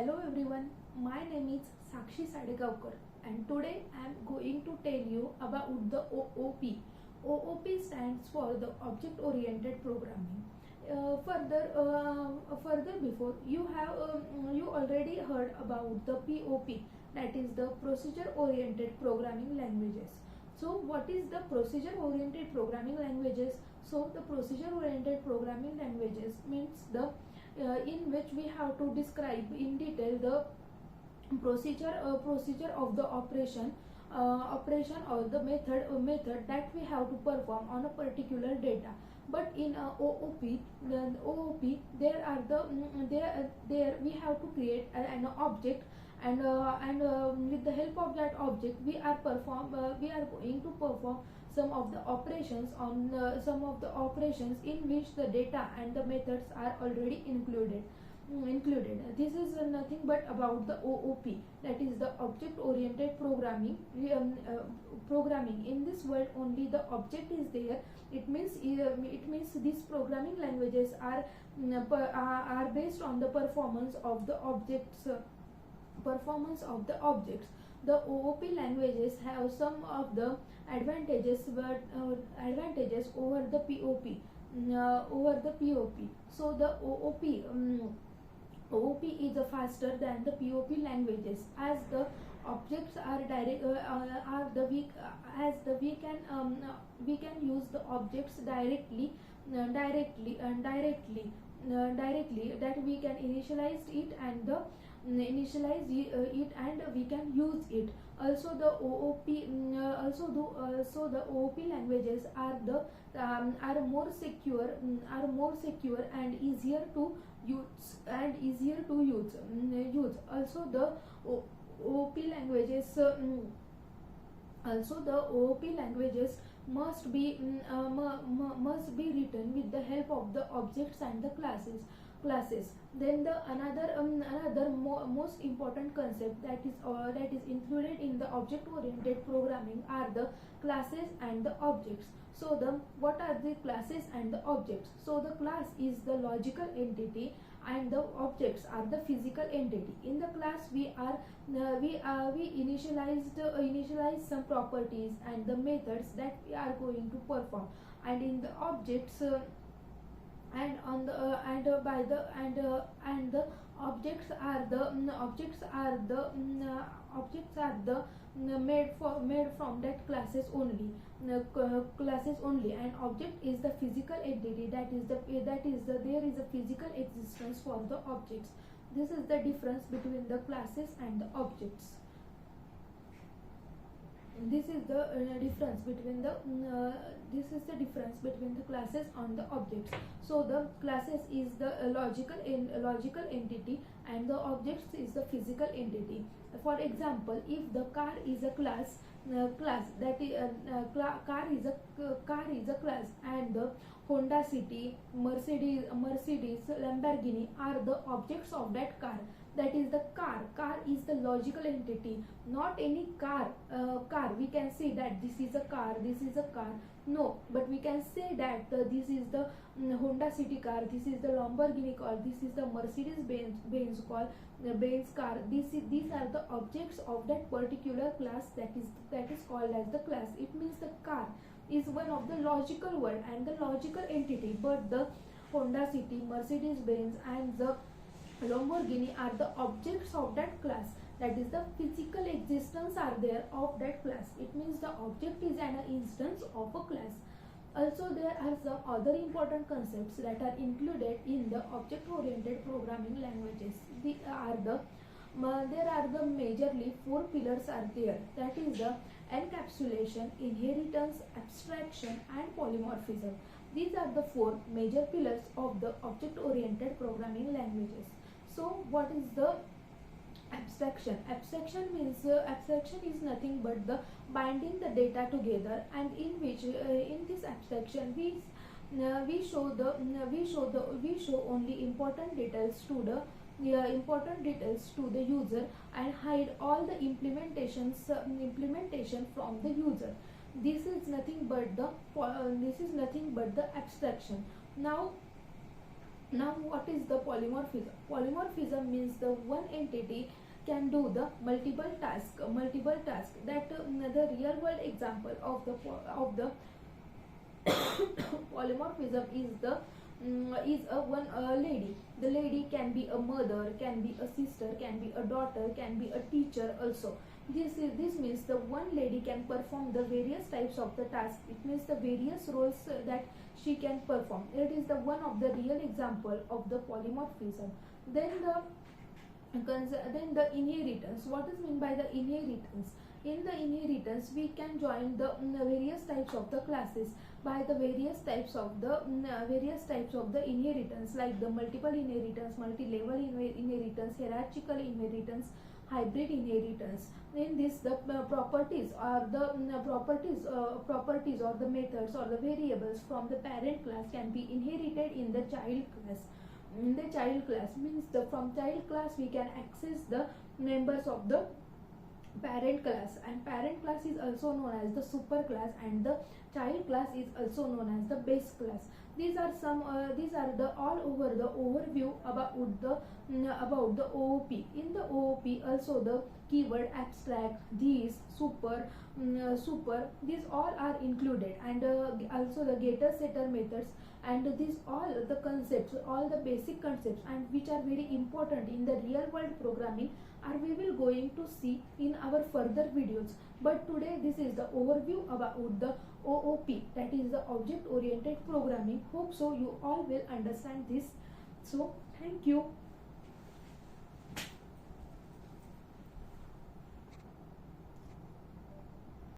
Hello everyone, my name is Sakshi Sadegaonkar and today I am going to tell you about the OOP. OOP stands for the Object Oriented Programming. Further before you already heard about the POP, that is the Procedure Oriented Programming Languages. So what is the procedure oriented programming languages? So the procedure oriented programming languages means the in which we have to describe in detail the procedure of the operation or the method that we have to perform on a particular data. But in OOP there are the there we have to create an object, and with the help of that object we are going to perform some of the operations in which the data and the methods are already included. This is nothing but about the OOP, that is the object oriented programming. In this world only the object is there. It means these programming languages are based on the performance of the objects. The OOP languages have some of the advantages over the POP. So the OOP is faster than the POP languages, as the objects are direct are the weak as the we can use the objects directly, that we can initialize it and we can use it. Also the OOP languages are more secure and easier to use. Also the OOP languages must be written with the help of the objects and the classes. Then the another most important concept that is included in the object oriented programming are the classes and the objects. So what are the classes and the objects? So the class is the logical entity and the objects are the physical entity. In the class we initialize some properties and the methods that we are going to perform, and in the objects and on the and the objects are made from that classes only. And object is the physical entity, there is a physical existence for the objects. This is the difference between the classes and the objects. This is the difference between the classes and the objects. So the classes is the logical entity and the objects is the physical entity. For example, if the car is a class, car is a class, and the Honda City, Mercedes, Lamborghini are the objects of that car. That is the car is the logical entity, not any car. We can say that this is a car, no, but we can say that this is the Honda City car, this is the Lamborghini car, this is the Mercedes Benz car. These are the objects of that particular class, that is called as the class. It means the car is one of the logical word and the logical entity, but the Honda City, Mercedes Benz and the Lamborghini are the objects of that class, that is the physical existence are there of that class. It means the object is an instance of a class. Also there are some other important concepts that are included in the object oriented programming languages. There are the majorly four pillars are there, that is the encapsulation, inheritance, abstraction and polymorphism. These are the four major pillars of the object oriented programming languages. So what is the abstraction? Abstraction is nothing but the binding the data together, and in which in this abstraction we show only important details to the user and hide all the implementation from the user. This is nothing but the abstraction. Now Now, what is the polymorphism? Polymorphism means the one entity can do the multiple task. That the real world example of the polymorphism is a one lady. The lady can be a mother, can be a sister, can be a daughter, can be a teacher also. This means the one lady can perform the various types of the task. It means the various roles that she can perform. It is the one of the real example of the polymorphism. Then the inheritance. What is meant by the inheritance? In the inheritance, we can join the various types of the classes by the various types of the inheritance, like the multiple inheritance, multi-level inheritance, hierarchical inheritance, hybrid inheritance. In this, the properties or the methods or the variables from the parent class can be inherited in the child class. In the child class means the from child class we can access the members of the parent class, and parent class is also known as the super class, and the child class is also known as the base class. These are the all over the overview about the OOP. In the OOP also the keyword abstract, these, super, these all are included, and also the getter setter methods, and these all the concepts, all the basic concepts, and which are very important in the real world programming, are we will going to see in our further videos. But today this is the overview about the OOP, that is the object oriented programming. Hope so you all will understand this. So thank you.